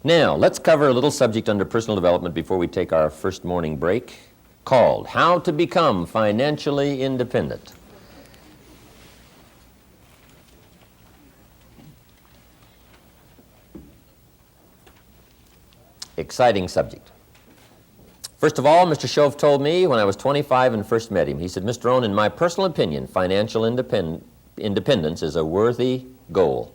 Now, let's cover a little subject under personal development before we take our first morning break, called How to Become Financially Independent. Exciting subject. First of all, Mr. Shove told me when I was 25 and first met him, he said, Mr. Rohn, in my personal opinion, financial independence is a worthy goal.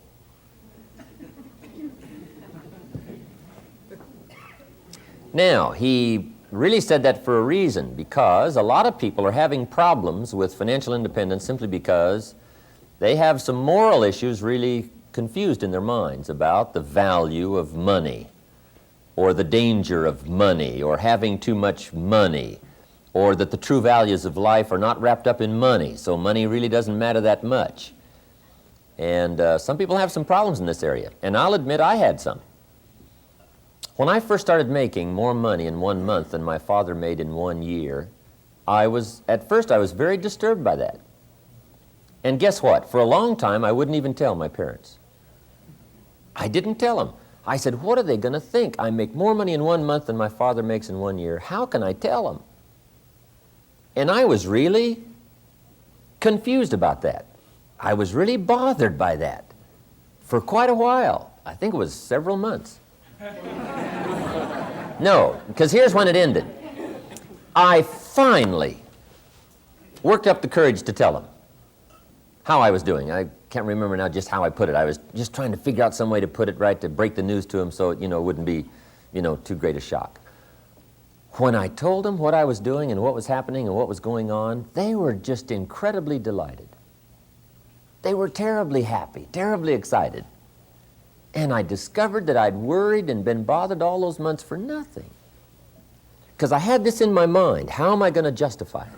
Now, he really said that for a reason, because a lot of people are having problems with financial independence simply because they have some moral issues really confused in their minds about the value of money, or the danger of money, or having too much money, or that the true values of life are not wrapped up in money, so money really doesn't matter that much. And some people have some problems in this area, and I'll admit I had some. When I first started making more money in 1 month than my father made in 1 year, at first I was very disturbed by that. And guess what? For a long time, I wouldn't even tell my parents. I didn't tell them. I said, what are they going to think? I make more money in 1 month than my father makes in 1 year. How can I tell them? And I was really confused about that. I was really bothered by that for quite a while. I think it was several months. No, because here's when it ended. I finally worked up the courage to tell them how I was doing. I can't remember now just how I put it. I was just trying to figure out some way to put it right, to break the news to them so it, wouldn't be, too great a shock. When I told them what I was doing and what was happening and what was going on, they were just incredibly delighted. They were terribly happy, terribly excited. And I discovered that I'd worried and been bothered all those months for nothing. Because I had this in my mind. How am I going to justify it?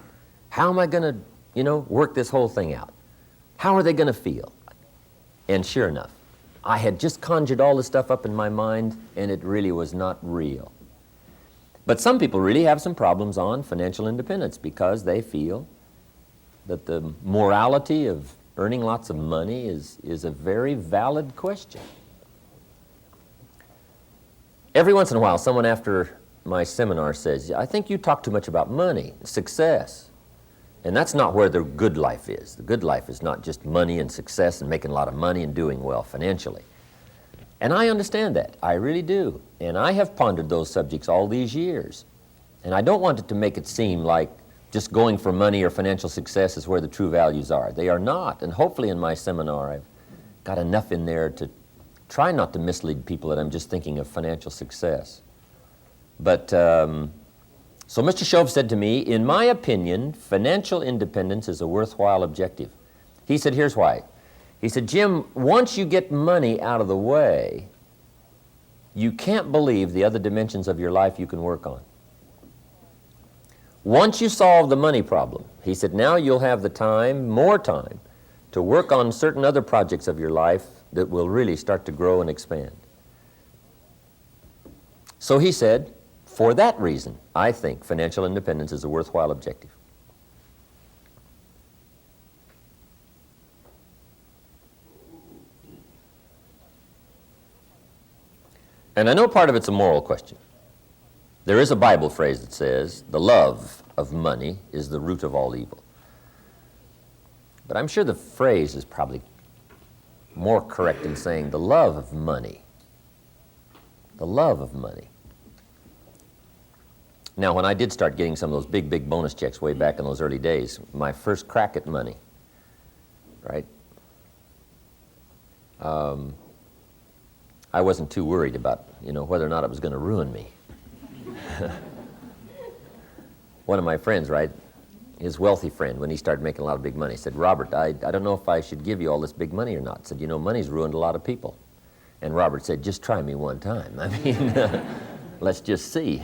How am I going to, work this whole thing out? How are they going to feel? And sure enough, I had just conjured all this stuff up in my mind, and it really was not real. But some people really have some problems on financial independence because they feel that the morality of earning lots of money is a very valid question. Every once in a while, someone after my seminar says, I think you talk too much about money, success. And that's not where the good life is. The good life is not just money and success and making a lot of money and doing well financially. And I understand that. I really do. And I have pondered those subjects all these years. And I don't want it to make it seem like just going for money or financial success is where the true values are. They are not. And hopefully in my seminar I've got enough in there to try not to mislead people that I'm just thinking of financial success. But, so Mr. Shove said to me, in my opinion, financial independence is a worthwhile objective. He said, here's why. He said, Jim, once you get money out of the way, you can't believe the other dimensions of your life you can work on. Once you solve the money problem, he said, now you'll have the time, more time, to work on certain other projects of your life that will really start to grow and expand. So he said, for that reason, I think financial independence is a worthwhile objective. And I know part of it's a moral question. There is a Bible phrase that says, the love of money is the root of all evil. But I'm sure the phrase is probably more correct in saying the love of money. The love of money. Now, when I did start getting some of those big bonus checks way back in those early days, my first crack at money, right? I wasn't too worried about, whether or not it was going to ruin me. One of my friends, right, his wealthy friend, when he started making a lot of big money, said, Robert, I don't know if I should give you all this big money or not. Said, money's ruined a lot of people. And Robert said, just try me one time. I mean, let's just see.